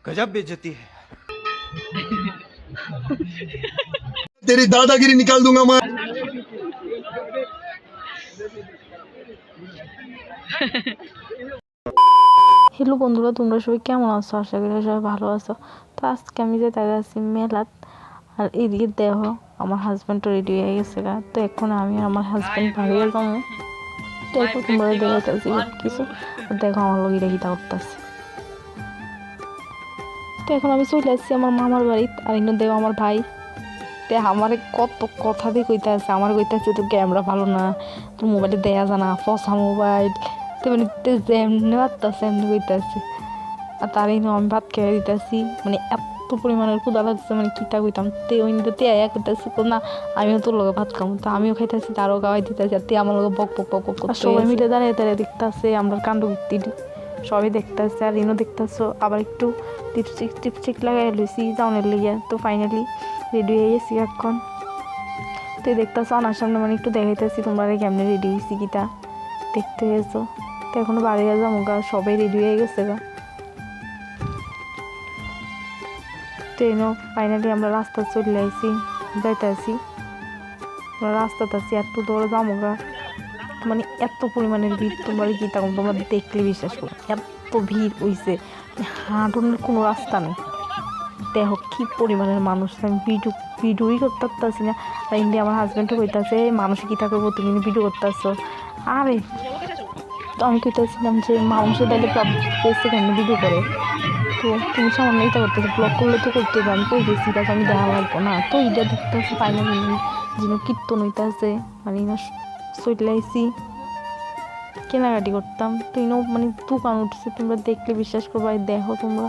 गजब बेइज्जती है। तेरी दादागिरी निकाल दूंगा मैं। হ্যালো বন্ধুরা, তোমরা সবাই কেমন আছো? আশা করি সবাই ভালো আছো। তো আজকে আমি যে তাই আছি মেলাত, আর এদিকে দেখো আমার হাজব্যান্ডও রেডি হয়ে গেছে গা। তো এখন আমি আর আমার হাজব্যান্ড বাইরে যাবো। দেখো তোমরা দেখাইতেছি সব কিছু, দেখো আমার লোক এটা গীতা করতেছে। তো এখন আমি চলে আসছি আমার মামার বাড়িতে, আর এখানে দেখো আমার ভাই আমার কত কথা দিয়ে কইতে আছে। আমার কইতে আছে তোর ক্যামেরা ভালো না, তোর মোবাইলে দেয়া জানা, ফসা মোবাইল। তো মানে যেমনি বাড়তেছে এমনি কইতে আছে। আর তার এই আমি ভাত খেয়ে দিতেছি, মানে এত পরিমাণের ক্ষুদা লাগছে, মানে কিতা কইতাম। তে ওই তে আয়া করতেছি না আমিও তোর লগে ভাত খাবো। তো আমিও খাইতেছি, তারও খাওয়াই দিতেছি, আর তে আমার লগে বক বক বক বক করতে। সবাই মিলে দাঁড়িয়ে দাঁড়িয়ে দেখতেছে আমরা কাণ্ড কীর্তি, সবাই দেখতেছে। আর ইনও দেখতেছো, আবার একটু টিপস্টিক টিপস্টিক লাগাই লইছি যাওনের লেগে। তো ফাইনালি রেডি হয়ে গেছি এখন। তো দেখতেছো আনার সামনে মানে একটু দেখাইতেছি তোমরা কেমনে রেডি হয়েছি কিটা দেখতে গেছো। তো এখনো বাড়ি যাবো গা, সবাই রেডি হয়ে গেছে গা। ট্রেনও ফাইনালি আমরা রাস্তা চলে আসি, যাইতে আসি রাস্তাতে আছি, একটু দৌড়ে যাবো গা। মানে এত পরিমাণের ভিড়, তোমরা কি তখন তোমরা দেখলে বিশ্বাস করো, এত ভিড় হইছে, হাঁটুনের কোনো রাস্তা নেই। দেখো কি পরিমাণের মানুষ, আমি ভিডিওই করতে পারতেছি না। তাই ইন্ডিয়া আমার হাজব্যান্ডও কইতাছে মানুষ কি থাকবো, তুমি ভিডিও করতেছো। আরে তো আমি কইতেছিলাম যে মানুষের তাইলে ফেসে কেন ভিডিও করে, তো তুমি সামান্য এটা করতেছো, ব্লগ করলে তো করতে হবে। আমি কই গেছি এটা আমি দেখা লাগবো না। তো এটা দেখতেছি ফাইনালি যেন কীর্তন হইতেছে, মানে চলে আইসি কেনাকাটি করতাম। তো ইনো মানে দোকান উঠছে, তোমরা দেখলে বিশ্বাস করবো। দেখো তোমরা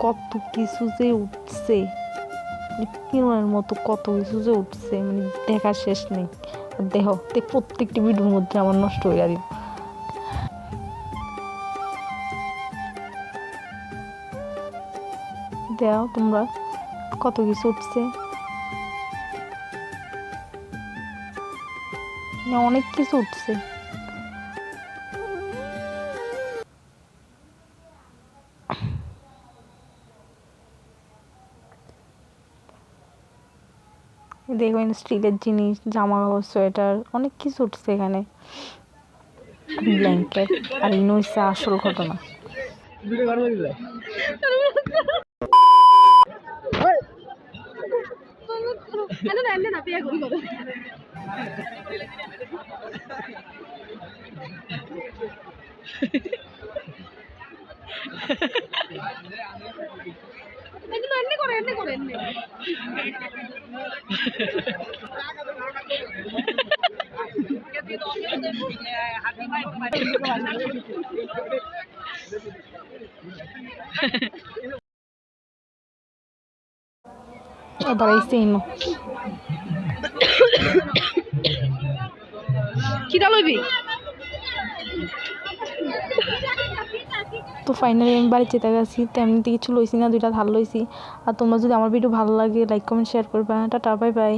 কত কিছু যে উঠছে, কিনোর মতো কত কিছু যে উঠছে, মানে দেখার শেষ নেই। আর দেখো প্রত্যেকটি ভিডিওর মধ্যে আমার নষ্ট হয়ে গেল। দেখো তোমরা কত কিছু উঠছে, অনেক কিছু উঠছে। দেখো স্টিলের জিনিস, জামা কাপড়, সোয়েটার, অনেক কিছু উঠছে এখানে, ব্ল্যাঙ্কেট। আর ইনো হচ্ছে আসল ঘটনা। এবার আইসে ইনো কিটা লইবি। তো ফাইনালি আমি বাড়ি যেতে গেছি, তো এমনিতে কিছু লইছি না, 2টা ধার লইছি। আর তোমরা যদি আমার ভিডিও ভালো লাগে লাইক কমেন্ট শেয়ার করবা। Tata, bye bye.